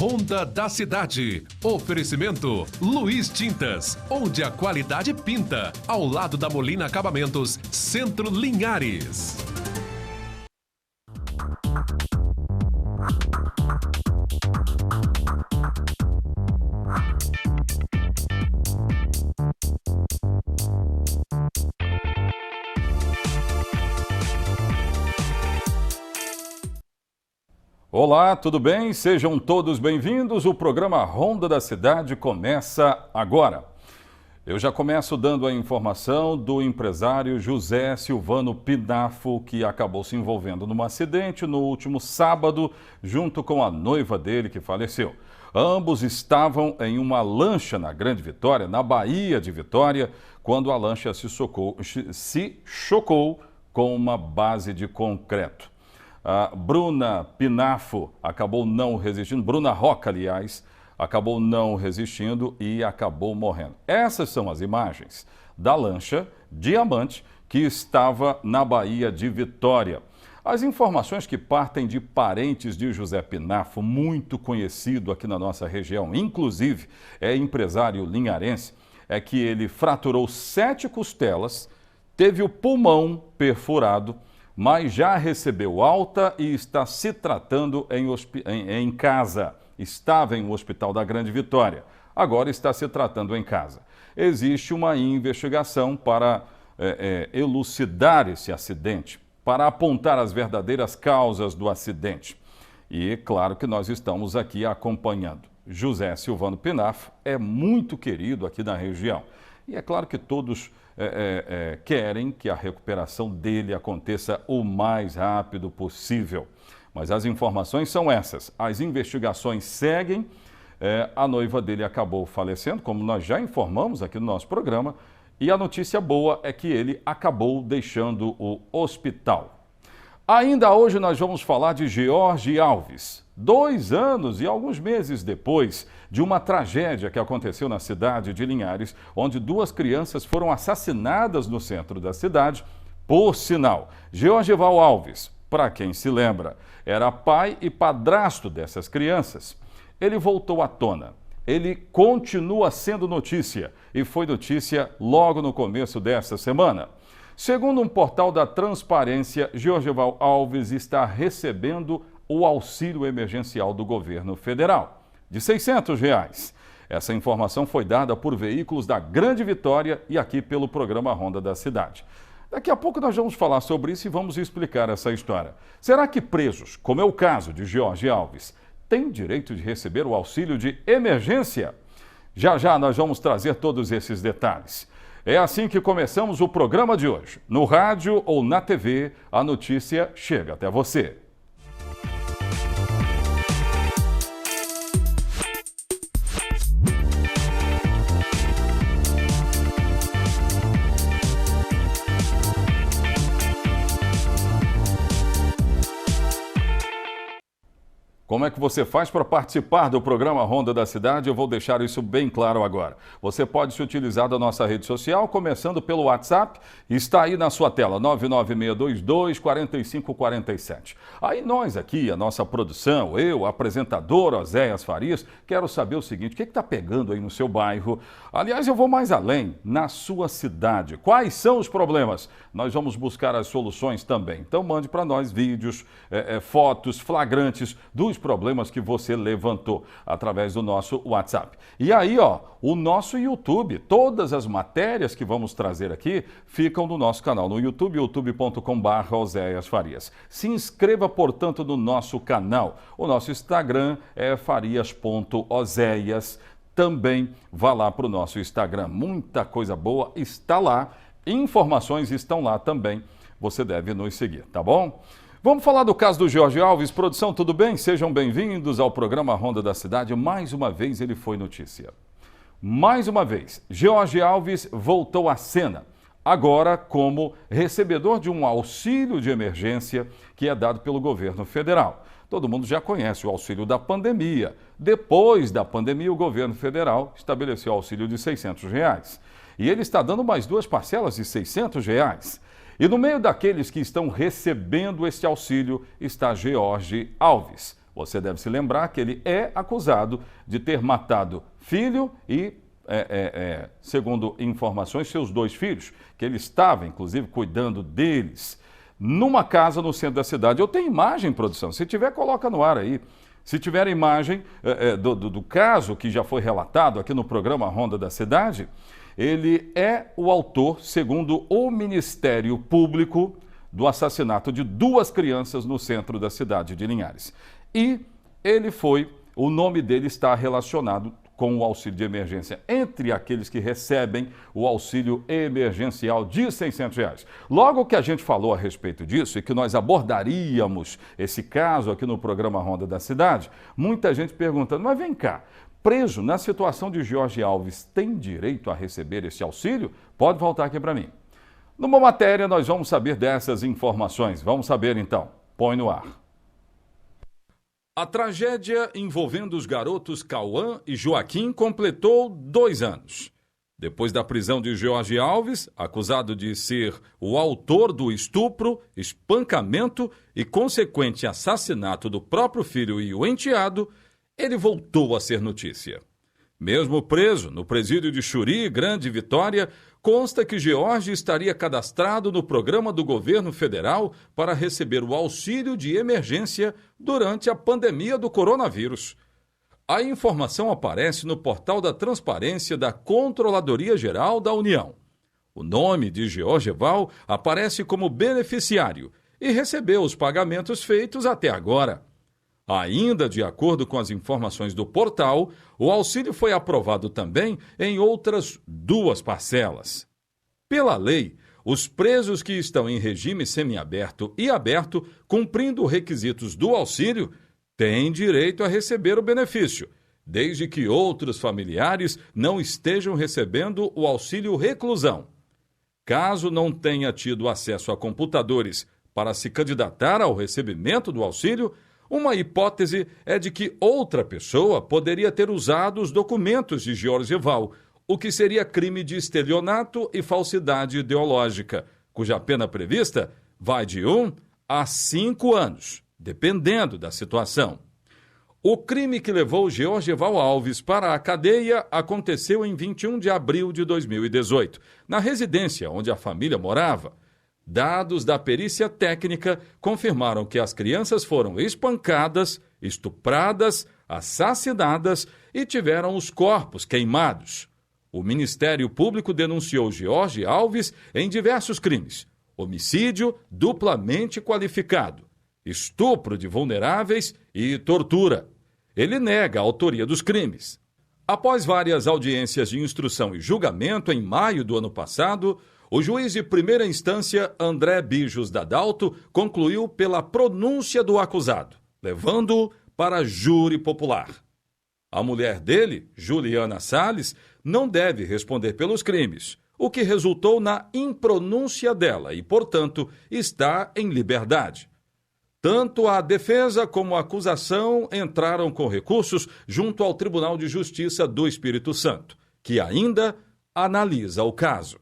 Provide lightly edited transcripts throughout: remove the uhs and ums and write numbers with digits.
Ronda da Cidade. Oferecimento Luiz Tintas, onde a qualidade pinta. Ao lado da Molina Acabamentos, Centro Linhares. Olá, tudo bem? Sejam todos bem-vindos. O programa Ronda da Cidade começa agora. Eu já começo dando a informação do empresário José Silvano Pinafo, que acabou se envolvendo num acidente no último sábado, junto com a noiva dele, que faleceu. Ambos estavam em uma lancha na Grande Vitória, na Baía de Vitória, quando a lancha se chocou com uma base de concreto. A Bruna Pinafo acabou não resistindo, Bruna Roca, aliás, acabou não resistindo e acabou morrendo. Essas são as imagens da lancha Diamante que estava na Baía de Vitória. As informações que partem de parentes de José Pinafo, muito conhecido aqui na nossa região, inclusive é empresário linharense, é que ele fraturou 7 costelas, teve o pulmão perfurado, mas já recebeu alta e está se tratando em casa. Estava em um hospital da Grande Vitória, agora está se tratando em casa. Existe uma investigação para elucidar esse acidente, para apontar as verdadeiras causas do acidente. E claro que nós estamos aqui acompanhando. José Silvano Pinafo é muito querido aqui na região. E é claro que todos querem que a recuperação dele aconteça o mais rápido possível. Mas as informações são essas. As investigações seguem. A noiva dele acabou falecendo, como nós já informamos aqui no nosso programa. E a notícia boa é que ele acabou deixando o hospital. Ainda hoje nós vamos falar de George Alves. 2 anos e alguns meses depois de uma tragédia que aconteceu na cidade de Linhares, onde 2 crianças foram assassinadas no centro da cidade. Por sinal, Georgival Alves, para quem se lembra, era pai e padrasto dessas crianças. Ele voltou à tona. Ele continua sendo notícia e foi notícia logo no começo desta semana. Segundo um portal da Transparência, Georgival Alves está recebendo o auxílio emergencial do governo federal, de R$ 600. Essa informação foi dada por veículos da Grande Vitória e aqui pelo programa Ronda da Cidade. Daqui a pouco nós vamos falar sobre isso e vamos explicar essa história. Será que presos, como é o caso de George Alves, têm direito de receber o auxílio de emergência? Já já nós vamos trazer todos esses detalhes. É assim que começamos o programa de hoje. No rádio ou na TV, a notícia chega até você. Como é que você faz para participar do programa Ronda da Cidade? Eu vou deixar isso bem claro agora. Você pode se utilizar da nossa rede social, começando pelo WhatsApp, está aí na sua tela, 99622-4547. Aí nós aqui, a nossa produção, eu, apresentador Oséias Farias, quero saber o seguinte, o que está pegando aí no seu bairro? Aliás, eu vou mais além, na sua cidade. Quais são os problemas? Nós vamos buscar as soluções também. Então mande para nós vídeos, fotos flagrantes dos problemas que você levantou através do nosso WhatsApp. E aí, o nosso YouTube, todas as matérias que vamos trazer aqui ficam no nosso canal no YouTube, youtube.com/Oséias Farias. Se inscreva, portanto, no nosso canal. O nosso Instagram é farias.oséias. Também vá lá para o nosso Instagram. Muita coisa boa está lá. Informações estão lá também. Você deve nos seguir, tá bom? Vamos falar do caso do George Alves. Produção, tudo bem? Sejam bem-vindos ao programa Ronda da Cidade. Mais uma vez ele foi notícia. Mais uma vez, George Alves voltou à cena. Agora como recebedor de um auxílio de emergência que é dado pelo governo federal. Todo mundo já conhece o auxílio da pandemia. Depois da pandemia, o governo federal estabeleceu o auxílio de R$ 600. E ele está dando mais 2 parcelas de R$ 600. E no meio daqueles que estão recebendo este auxílio está George Alves. Você deve se lembrar que ele é acusado de ter matado filho e, segundo informações, seus 2 filhos, que ele estava, inclusive, cuidando deles, numa casa no centro da cidade. Eu tenho imagem, produção, se tiver, coloca no ar aí. Se tiver imagem do caso que já foi relatado aqui no programa Ronda da Cidade, ele é o autor, segundo o Ministério Público, do assassinato de 2 crianças no centro da cidade de Linhares. E o nome dele está relacionado com o auxílio de emergência, entre aqueles que recebem o auxílio emergencial de R$600. Logo que a gente falou a respeito disso e que nós abordaríamos esse caso aqui no programa Ronda da Cidade, muita gente perguntando, mas vem cá, preso na situação de Jorge Alves tem direito a receber esse auxílio? Pode voltar aqui para mim. Numa matéria nós vamos saber dessas informações. Vamos saber então. Põe no ar. A tragédia envolvendo os garotos Cauã e Joaquim completou 2 anos. Depois da prisão de Jorge Alves, acusado de ser o autor do estupro, espancamento e consequente assassinato do próprio filho e o enteado, ele voltou a ser notícia. Mesmo preso no presídio de Xuri, Grande Vitória, consta que Jorge estaria cadastrado no programa do governo federal para receber o auxílio de emergência durante a pandemia do coronavírus. A informação aparece no portal da Transparência da Controladoria Geral da União. O nome de Georgeval aparece como beneficiário e recebeu os pagamentos feitos até agora. Ainda de acordo com as informações do portal, o auxílio foi aprovado também em outras 2 parcelas. Pela lei, os presos que estão em regime semiaberto e aberto, cumprindo requisitos do auxílio, têm direito a receber o benefício, desde que outros familiares não estejam recebendo o auxílio reclusão. Caso não tenha tido acesso a computadores para se candidatar ao recebimento do auxílio, uma hipótese é de que outra pessoa poderia ter usado os documentos de Georgeval, o que seria crime de estelionato e falsidade ideológica, cuja pena prevista vai de 1 a 5 anos, dependendo da situação. O crime que levou Georgeval Alves para a cadeia aconteceu em 21 de abril de 2018, na residência onde a família morava. Dados da perícia técnica confirmaram que as crianças foram espancadas, estupradas, assassinadas e tiveram os corpos queimados. O Ministério Público denunciou Jorge Alves em diversos crimes: homicídio duplamente qualificado, estupro de vulneráveis e tortura. Ele nega a autoria dos crimes. Após várias audiências de instrução e julgamento em maio do ano passado, o juiz de primeira instância, André Bijos Dadalto, concluiu pela pronúncia do acusado, levando-o para júri popular. A mulher dele, Juliana Salles, não deve responder pelos crimes, o que resultou na impronúncia dela e, portanto, está em liberdade. Tanto a defesa como a acusação entraram com recursos junto ao Tribunal de Justiça do Espírito Santo, que ainda analisa o caso.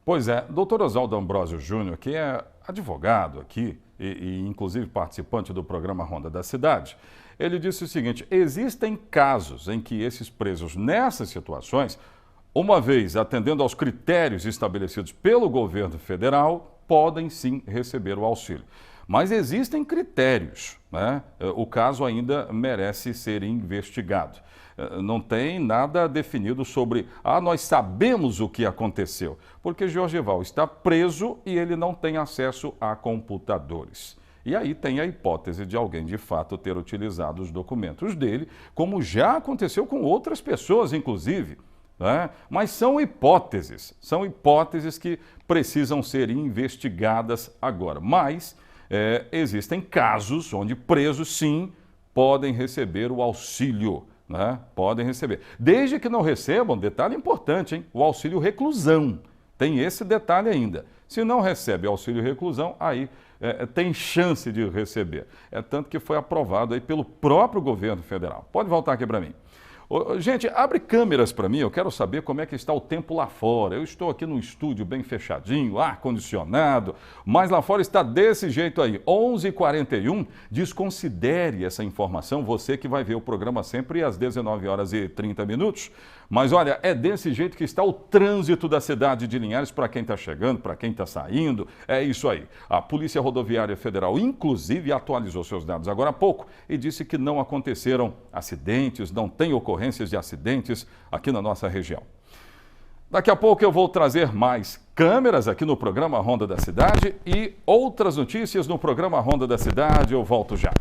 Pois é, doutor Oswaldo Ambrosio Júnior, que é advogado aqui e inclusive participante do programa Ronda da Cidade, ele disse o seguinte: existem casos em que esses presos nessas situações, uma vez atendendo aos critérios estabelecidos pelo governo federal, podem sim receber o auxílio. Mas existem critérios, né? O caso ainda merece ser investigado. Não tem nada definido sobre, nós sabemos o que aconteceu, porque Georgeval está preso e ele não tem acesso a computadores. E aí tem a hipótese de alguém de fato ter utilizado os documentos dele, como já aconteceu com outras pessoas, inclusive. Né? Mas são hipóteses que precisam ser investigadas agora. Mas existem casos onde presos, sim, podem receber o auxílio. Né? Podem receber. Desde que não recebam, detalhe importante, hein? O auxílio reclusão. Tem esse detalhe ainda. Se não recebe auxílio reclusão, aí tem chance de receber. Tanto que foi aprovado aí pelo próprio governo federal. Pode voltar aqui para mim. Gente, abre câmeras para mim, eu quero saber como é que está o tempo lá fora. Eu estou aqui num estúdio bem fechadinho, ar-condicionado, mas lá fora está desse jeito aí. 11h41, desconsidere essa informação, você que vai ver o programa sempre às 19h30. Mas olha, é desse jeito que está o trânsito da cidade de Linhares para quem está chegando, para quem está saindo. É isso aí. A Polícia Rodoviária Federal, inclusive, atualizou seus dados agora há pouco e disse que não aconteceram acidentes, não tem ocorrências de acidentes aqui na nossa região. Daqui a pouco eu vou trazer mais câmeras aqui no programa Ronda da Cidade e outras notícias no programa Ronda da Cidade. Eu volto já.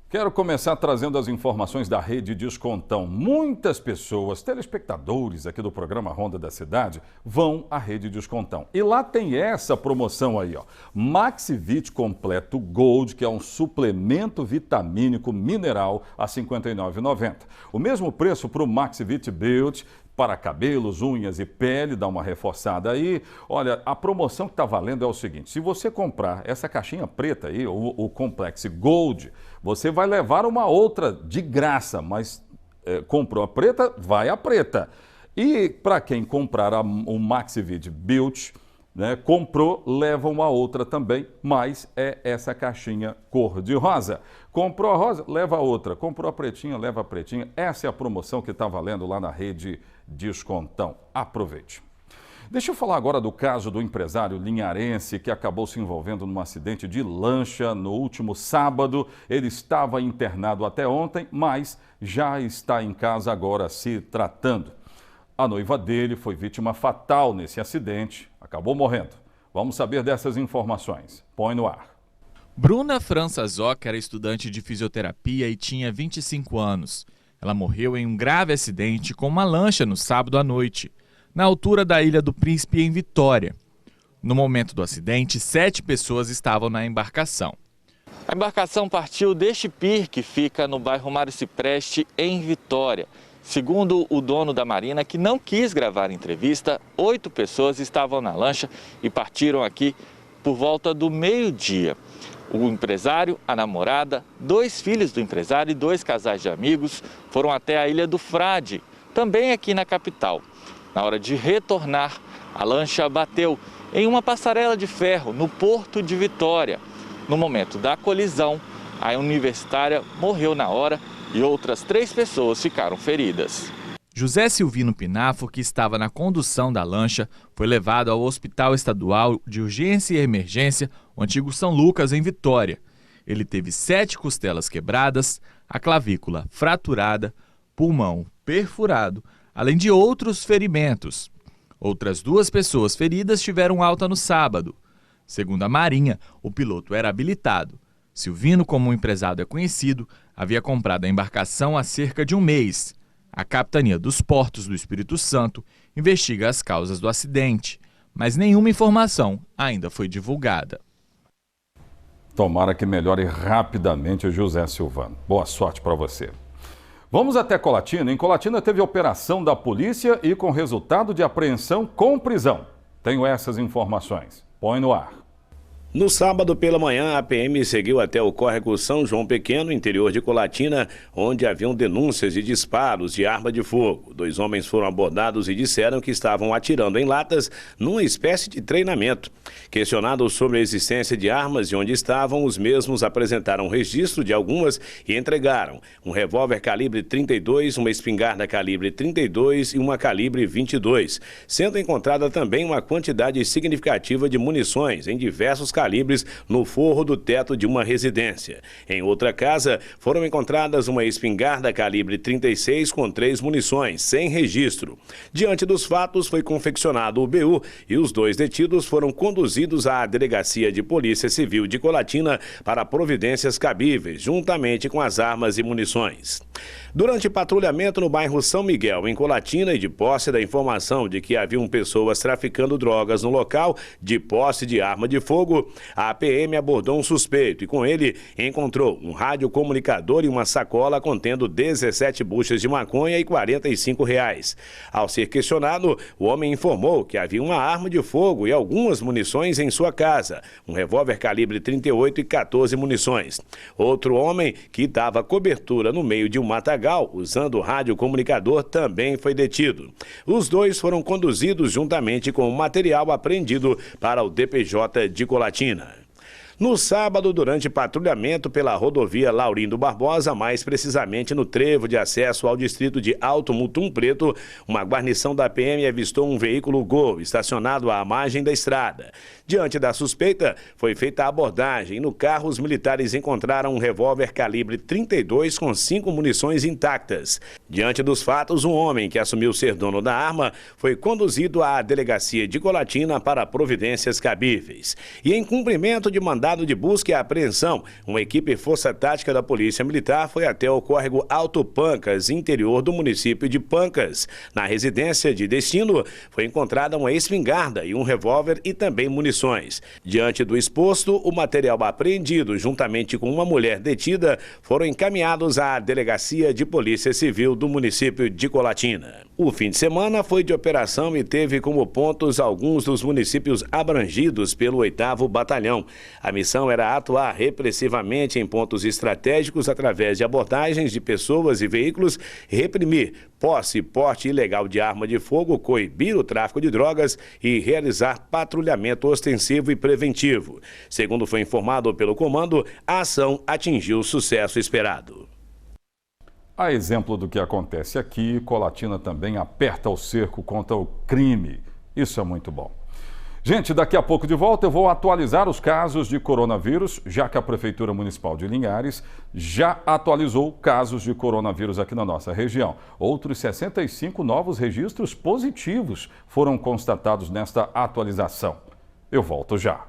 Quero começar trazendo as informações da Rede Descontão. Muitas pessoas, telespectadores aqui do programa Ronda da Cidade, vão à Rede Descontão. E lá tem essa promoção aí, ó. Maxivit Completo Gold, que é um suplemento vitamínico mineral a R$ 59,90. O mesmo preço para o Maxivit Build, para cabelos, unhas e pele, dá uma reforçada aí. Olha, a promoção que está valendo é o seguinte, se você comprar essa caixinha preta aí, o Complex Gold, você vai levar uma outra de graça, mas comprou a preta, vai a preta. E para quem comprar o Maxivit Build, né, comprou, leva uma outra também, mas é essa caixinha cor de rosa. Comprou a rosa, leva a outra. Comprou a pretinha, leva a pretinha. Essa é a promoção que está valendo lá na Rede Descontão. Aproveite. Deixa eu falar agora do caso do empresário linharense que acabou se envolvendo num acidente de lancha no último sábado. Ele estava internado até ontem, mas já está em casa agora se tratando. A noiva dele foi vítima fatal nesse acidente, acabou morrendo. Vamos saber dessas informações. Põe no ar. Bruna França Zoc era estudante de fisioterapia e tinha 25 anos. Ela morreu em um grave acidente com uma lancha no sábado à noite, na altura da Ilha do Príncipe, em Vitória. No momento do acidente, 7 pessoas estavam na embarcação. A embarcação partiu deste pier, que fica no bairro Mário Cipreste, em Vitória. Segundo o dono da marina, que não quis gravar a entrevista, 8 pessoas estavam na lancha e partiram aqui por volta do meio-dia. O empresário, a namorada, 2 filhos do empresário e 2 casais de amigos foram até a Ilha do Frade, também aqui na capital. Na hora de retornar, a lancha bateu em uma passarela de ferro no porto de Vitória. No momento da colisão, a universitária morreu na hora e outras 3 pessoas ficaram feridas. José Silvino Pinafo, que estava na condução da lancha, foi levado ao Hospital Estadual de Urgência e Emergência, o antigo São Lucas, em Vitória. Ele teve 7 costelas quebradas, a clavícula fraturada, pulmão perfurado, além de outros ferimentos. Outras 2 pessoas feridas tiveram alta no sábado. Segundo a Marinha, o piloto era habilitado. Silvino, como o empresário é conhecido, havia comprado a embarcação há cerca de um mês. A Capitania dos Portos do Espírito Santo investiga as causas do acidente, mas nenhuma informação ainda foi divulgada. Tomara que melhore rapidamente o José Silvano. Boa sorte para você. Vamos até Colatina. Em Colatina teve operação da polícia e com resultado de apreensão com prisão. Tenho essas informações. Põe no ar. No sábado pela manhã, a PM seguiu até o córrego São João Pequeno, interior de Colatina, onde haviam denúncias de disparos de arma de fogo. 2 homens foram abordados e disseram que estavam atirando em latas numa espécie de treinamento. Questionados sobre a existência de armas e onde estavam, os mesmos apresentaram registro de algumas e entregaram um revólver calibre 32, uma espingarda calibre 32 e uma calibre 22, sendo encontrada também uma quantidade significativa de munições em diversos calibres no forro do teto de uma residência. Em outra casa, foram encontradas uma espingarda calibre 36 com 3 munições, sem registro. Diante dos fatos, foi confeccionado o BU e os 2 detidos foram conduzidos à Delegacia de Polícia Civil de Colatina para providências cabíveis, juntamente com as armas e munições. Durante patrulhamento no bairro São Miguel, em Colatina, e de posse da informação de que haviam pessoas traficando drogas no local, de posse de arma de fogo, a PM abordou um suspeito e com ele encontrou um radiocomunicador e uma sacola contendo 17 buchas de maconha e R$45. Ao ser questionado, o homem informou que havia uma arma de fogo e algumas munições em sua casa, um revólver calibre 38 e 14 munições. Outro homem que dava cobertura no meio de um matagal usando o radiocomunicador também foi detido. Os dois foram conduzidos juntamente com o material apreendido para o DPJ de Colatina. No sábado, durante patrulhamento pela rodovia Laurindo Barbosa, mais precisamente no trevo de acesso ao distrito de Alto Mutum Preto, uma guarnição da PM avistou um veículo Gol estacionado à margem da estrada. Diante da suspeita, foi feita a abordagem e no carro os militares encontraram um revólver calibre 32 com 5 munições intactas. Diante dos fatos, um homem que assumiu ser dono da arma foi conduzido à delegacia de Colatina para providências cabíveis. E em cumprimento de mandado de busca e apreensão, uma equipe Força Tática da Polícia Militar foi até o córrego Alto Pancas, interior do município de Pancas. Na residência de destino, foi encontrada uma espingarda e um revólver e também munições. Diante do exposto, o material apreendido, juntamente com uma mulher detida, foram encaminhados à Delegacia de Polícia Civil do município de Colatina. O fim de semana foi de operação e teve como pontos alguns dos municípios abrangidos pelo 8º Batalhão. A missão era atuar repressivamente em pontos estratégicos através de abordagens de pessoas e veículos, reprimir posse e porte ilegal de arma de fogo, coibir o tráfico de drogas e realizar patrulhamento ostensivo e preventivo. Segundo foi informado pelo comando, a ação atingiu o sucesso esperado. A exemplo do que acontece aqui, Colatina também aperta o cerco contra o crime. Isso é muito bom. Gente, daqui a pouco de volta eu vou atualizar os casos de coronavírus, já que a Prefeitura Municipal de Linhares já atualizou casos de coronavírus aqui na nossa região. Outros 65 novos registros positivos foram constatados nesta atualização. Eu volto já.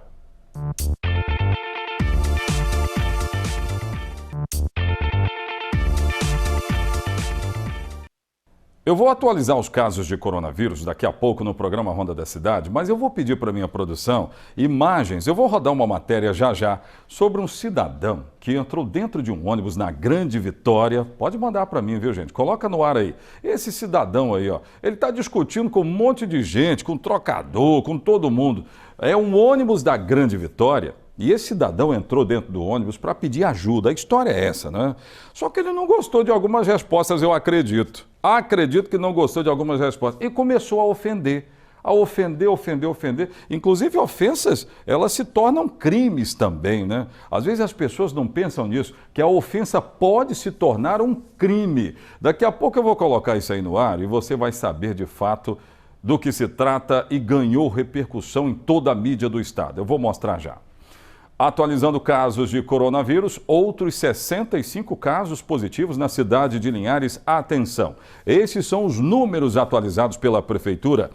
Eu vou atualizar os casos de coronavírus daqui a pouco no programa Ronda da Cidade, mas eu vou pedir para minha produção imagens. Eu vou rodar uma matéria já sobre um cidadão que entrou dentro de um ônibus na Grande Vitória. Pode mandar para mim, viu, gente? Coloca no ar aí. Esse cidadão aí, ó, ele está discutindo com um monte de gente, com trocador, com todo mundo. É um ônibus da Grande Vitória. E esse cidadão entrou dentro do ônibus para pedir ajuda. A história é essa, né? Só que ele não gostou de algumas respostas, eu acredito. Acredito que não gostou de algumas respostas. E começou a ofender. A ofender. Inclusive, ofensas, elas se tornam crimes também, né? Às vezes as pessoas não pensam nisso, que a ofensa pode se tornar um crime. Daqui a pouco eu vou colocar isso aí no ar e você vai saber de fato do que se trata e ganhou repercussão em toda a mídia do estado. Eu vou mostrar já. Atualizando casos de coronavírus, outros 65 casos positivos na cidade de Linhares. Atenção, esses são os números atualizados pela Prefeitura.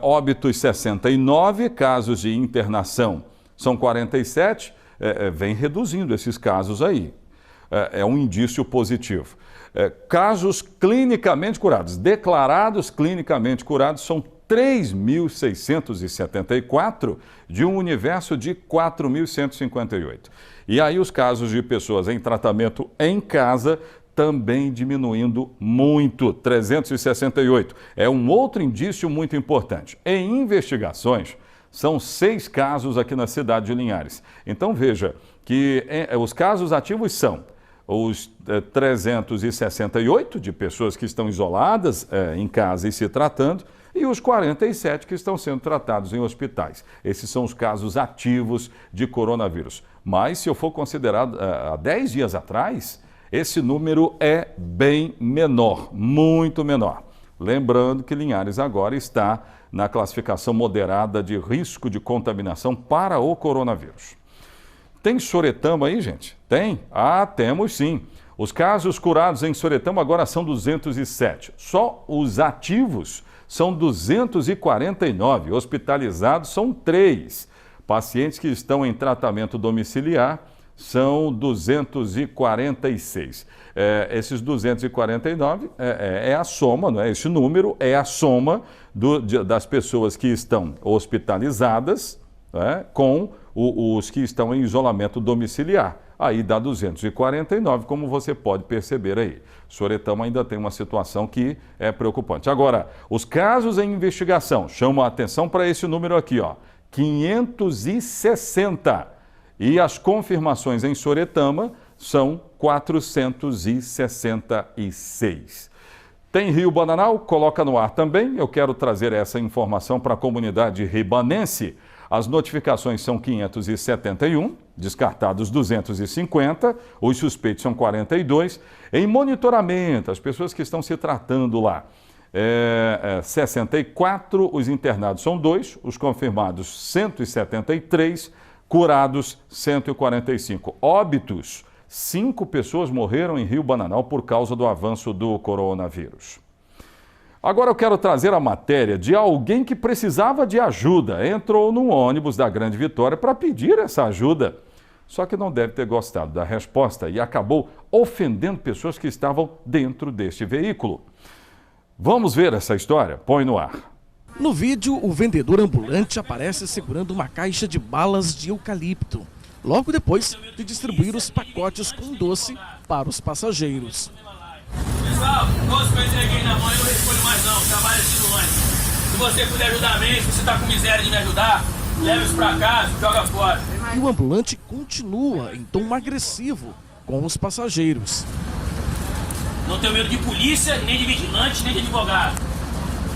Óbitos 69, casos de internação são 47, vem reduzindo esses casos aí. É um indício positivo. Casos clinicamente curados, declarados clinicamente curados, são 3.674 de um universo de 4.158. E aí os casos de pessoas em tratamento em casa também diminuindo muito, 368. É um outro indício muito importante. Em investigações, são 6 casos aqui na cidade de Linhares. Então veja que os casos ativos são os 368 de pessoas que estão isoladas em casa e se tratando, e os 47 que estão sendo tratados em hospitais. Esses são os casos ativos de coronavírus. Mas, se eu for considerado há 10 dias atrás, esse número é bem menor, muito menor. Lembrando que Linhares agora está na classificação moderada de risco de contaminação para o coronavírus. Tem Soretama aí, gente? Tem? Ah, temos sim. Os casos curados em Soretama agora são 207. Só os ativos são 249, hospitalizados são 3. Pacientes que estão em tratamento domiciliar são 246. Esses 249 é a soma, não é? Esse número é a soma das pessoas que estão hospitalizadas, né, com os que estão em isolamento domiciliar. Aí dá 249, como você pode perceber aí. Soretama ainda tem uma situação que é preocupante. Agora, os casos em investigação chamam a atenção para esse número aqui, ó, 560. E as confirmações em Soretama são 466. Tem Rio Bananal? Coloca no ar também. Eu quero trazer essa informação para a comunidade ribanense. As notificações são 571, descartados 250, os suspeitos são 42. Em monitoramento, as pessoas que estão se tratando lá, 64, os internados são 2, os confirmados 173, curados 145. Óbitos, 5 pessoas morreram em Rio Bananal por causa do avanço do coronavírus. Agora eu quero trazer a matéria de alguém que precisava de ajuda. Entrou num ônibus da Grande Vitória para pedir essa ajuda. Só que não deve ter gostado da resposta e acabou ofendendo pessoas que estavam dentro deste veículo. Vamos ver essa história? Põe no ar. No vídeo, o vendedor ambulante aparece segurando uma caixa de balas de eucalipto, logo depois de distribuir os pacotes com doce para os passageiros. Pessoal, doce que eu entreguei na mão, eu não respondo mais não, trabalho assim no ônibus. Se você puder ajudar mesmo, se você tá com miséria de me ajudar, leve isso pra casa, joga fora. E o ambulante continua em tom agressivo com os passageiros. Não tenho medo de polícia, nem de vigilante, nem de advogado.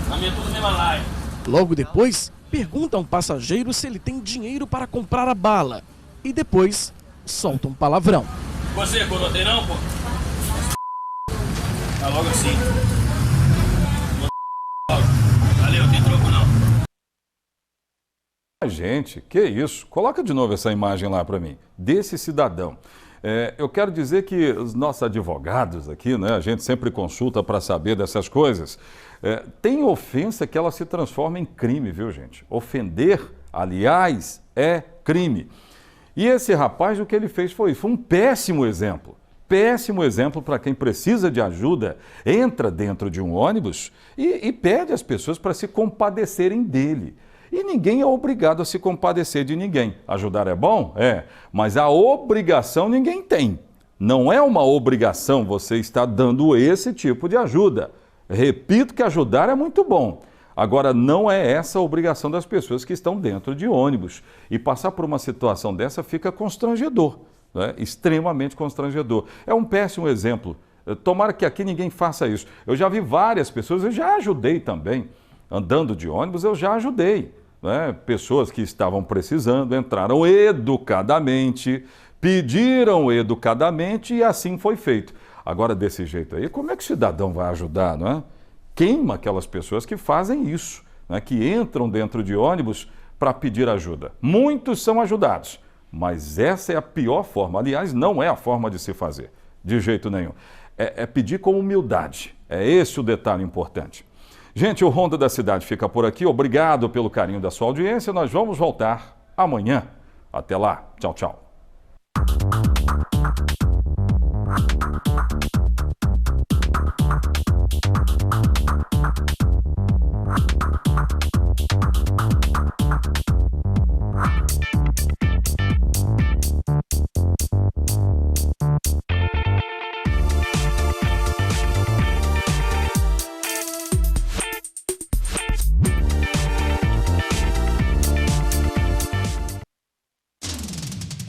Na minha tudo mesma laia. Logo depois, pergunta a um passageiro se ele tem dinheiro para comprar a bala. E depois, solta um palavrão. Você, coroteirão, pô? Tá logo assim. Valeu, não tem troco não. Gente, que isso? Coloca de novo essa imagem lá para mim, desse cidadão. Eu quero dizer que os nossos advogados aqui, né, a gente sempre consulta para saber dessas coisas. Tem ofensa que ela se transforma em crime, viu, gente? Ofender, aliás, é crime. E esse rapaz, o que ele fez foi um péssimo exemplo. Péssimo exemplo para quem precisa de ajuda, entra dentro de um ônibus e pede às pessoas para se compadecerem dele. E ninguém é obrigado a se compadecer de ninguém. Ajudar é bom? É. Mas a obrigação ninguém tem. Não é uma obrigação você estar dando esse tipo de ajuda. Repito que ajudar é muito bom. Agora, não é essa a obrigação das pessoas que estão dentro de ônibus. E passar por uma situação dessa fica constrangedor, né? Extremamente constrangedor. É um péssimo exemplo. Tomara que aqui ninguém faça isso. Eu já vi várias pessoas, eu já ajudei também. Andando de ônibus, eu já ajudei, né? Pessoas que estavam precisando, entraram educadamente, pediram educadamente e assim foi feito. Agora, desse jeito aí, como é que o cidadão vai ajudar, não é? Queima aquelas pessoas que fazem isso, né? Que entram dentro de ônibus para pedir ajuda. Muitos são ajudados, mas essa é a pior forma. Aliás, não é a forma de se fazer, de jeito nenhum. É pedir com humildade. É esse o detalhe importante. Gente, o Ronda da Cidade fica por aqui. Obrigado pelo carinho da sua audiência. Nós vamos voltar amanhã. Até lá. Tchau, tchau.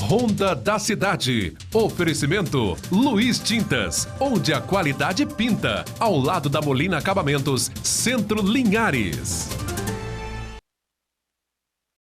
Ronda da Cidade. Oferecimento Luiz Tintas, onde a qualidade pinta. Ao lado da Molina Acabamentos, Centro Linhares.